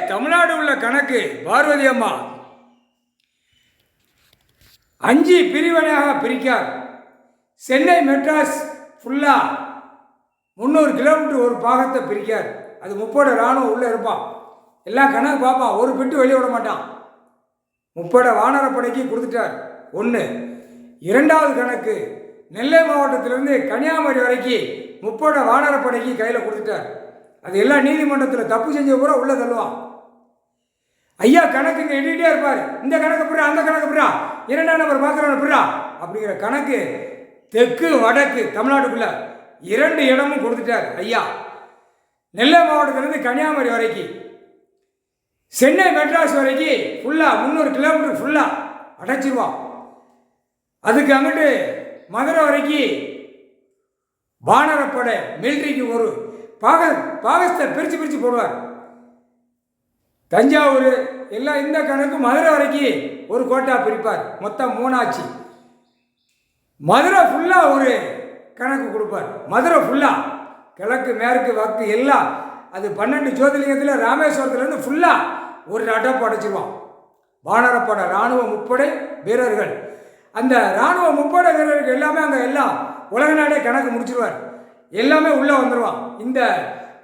தமிழ்நாடு உள்ள கணக்கு பார்வதி அம்மா 5 பிரிவினையாக பிரிக்கார். சென்னை மெட்ராஸ் ஃபுல்லாக 300 கிலோமீட்டர் ஒரு பாகத்தை பிரிக்கார். அது 30 இராணுவம் உள்ளே இருப்பான். எல்லாம் கணக்கு பார்ப்பான், ஒரு பிட்டு வெளியே விட மாட்டான். 30 வானரப்படைக்கு கொடுத்துட்டார். 1. 2வது கணக்கு நெல்லை மாவட்டத்திலேருந்து கன்னியாகுமரி வரைக்கும் 30 வானரப்படைக்கு கையில் கொடுத்துட்டார். அது எல்லாம் நீதிமன்றத்தில் தப்பு செஞ்ச பூரா உள்ளே தள்ளுவான். ஐயா கணக்கு இங்கே எழுதிட்டே இருப்பார். இந்த கணக்கு புறா, அந்த கணக்கு புறா, 2ஆம் நம்பர் பார்க்குறவன புறா அப்படிங்கிற கணக்கு தெற்கு வடக்கு தமிழ்நாட்டுக்குள்ள 2 இடமும் கொடுத்துட்டார் ஐயா. நெல்லை மாவட்டத்திலேருந்து கன்னியாகுமரி வரைக்கும், சென்னை மெட்ராஸ் வரைக்கும் ஃபுல்லாக 300 கிலோமீட்டர் ஃபுல்லாக அடைச்சிருவான். அதுக்கு அங்கிட்டு மதுரை வரைக்கும் வானரப்படை மிலிட்ரிக்கு ஒரு பாகத்தை பிரித்து போடுவார். தஞ்சாவூர் எல்லாம் இந்த கணக்கு மதுரை வரைக்கும் ஒரு கோட்டா பிரிப்பார். மொத்தம் 3 ஆச்சு. மதுரை ஃபுல்லாக ஒரு கணக்கு கொடுப்பார். மதுரை ஃபுல்லாக கிழக்கு மேற்கு வக்கு எல்லாம் அது 12 ஜோதிலிங்கத்தில் ராமேஸ்வரத்துலேருந்து ஃபுல்லாக ஒரு அடப்பு அடைச்சிருவான். வானரப்படை இராணுவ முப்படை வீரர்கள், அந்த இராணுவ முப்படை வீரர்கள் எல்லாமே அங்கே எல்லாம் உலக நாடே கணக்கு முடிச்சிருவார். எல்லாமே உள்ளே வந்துடுவான். இந்த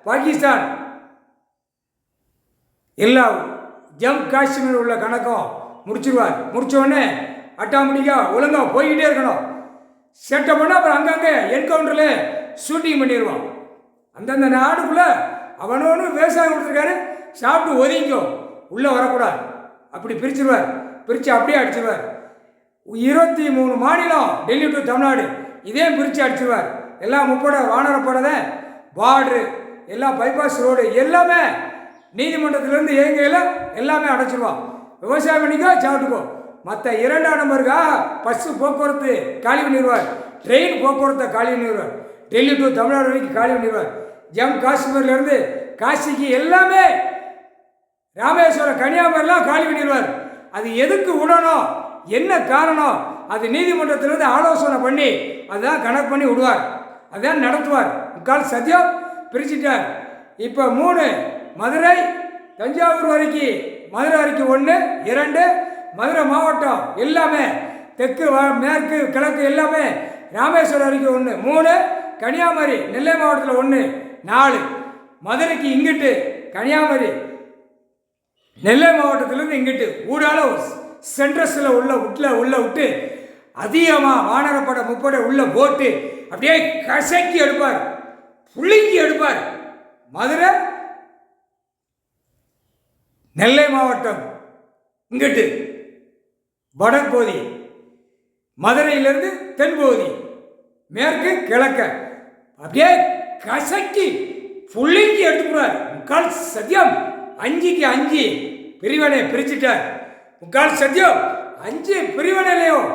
பாகிஸ்தான் எல்லா ஜம்மு காஷ்மீர் உள்ள கணக்கும் முடிச்சிருவார். முடித்தோடனே ஆட்டோமேட்டிக்காக ஒழுங்காக போய்கிட்டே இருக்கணும். செட்டப் பண்ணால் அப்புறம் அங்கங்கே என்கவுண்டரில் ஷூட்டிங் பண்ணிடுவான். அந்தந்த நாடுக்குள்ளே அவனோன்னு விவசாயம் கொடுத்துருக்காரு, சாப்பிட்டு ஒதுங்கிக்கோ, உள்ளே வரக்கூடாது, அப்படி பிரிச்சிருவார். பிரித்து அப்படியே அடிச்சிருவார். 23 மாநிலம் டெல்லி டு தமிழ்நாடு இதே பிரித்து அடிச்சிருவார். எல்லாம் 30 வானரப்படை பார்டரு எல்லாம் பைபாஸ் ரோடு எல்லாமே நீதிமன்றத்திலேருந்து இயங்கையில் எல்லாமே அடைச்சிருவான். விவசாயம் பண்ணிக்கோ, சாப்பிட்டுக்கோ. மற்ற 2ஆம் நம்பருக்கா பஸ்ஸு போக்குவரத்து காலி பண்ணிடுவார். ட்ரெயின் போக்குவரத்தை காலி பண்ணிடுவார். டெல்லி டு தமிழ்நாடு வரைக்கும் காலி பண்ணிடுவார். ஜம்மு காஷ்மீர்லேருந்து காசிக்கு எல்லாமே ராமேஸ்வரம் கன்னியாகுமரிலாம் காலி பண்ணிடுவார். அது எதுக்கு விடணும், என்ன காரணம், அது நீதிமன்றத்திலேருந்து ஆலோசனை பண்ணி அதுதான் கணக்கு பண்ணி விடுவார். அதுதான் நடத்துவார். முக்கால் சத்தியம் பிரிச்சுட்டார். இப்போ 3 மதுரை தஞ்சாவூர் வரைக்கும், மதுரை வரைக்கும் 1, 2 மதுரை மாவட்டம் எல்லாமே தெற்கு மேற்கு கிழக்கு எல்லாமே ராமேஸ்வரம் வரைக்கும் 1, 3 கன்னியாகுமரி நெல்லை மாவட்டத்தில் 1, 4 மதுரைக்கு இங்கிட்டு கன்னியாகுமரி நெல்லை மாவட்டத்திலேருந்து இங்கிட்டு ஊடால சென்ட்ரஸில் உள்ள விட்டு அதிகமாக வானரப்படை முப்படை உள்ளே போட்டு அப்படியே கசக்கி எடுப்பார், புளிங்கி எடுப்பார். மதுரை நெல்லை மாவட்டம் இங்கிட்டு வடப்பகுதி, மதுரையிலிருந்து தென்பகுதி, மேற்கு கிழக்க அப்படியே கசக்கி புளிங்கி எடுத்துக்கிறார். முக்கால் சத்தியம் 5க்கு 5 பிரிவினை பிரிச்சுட்டார். முக்கால் சத்தியம் 5 பிரிவினையிலையும்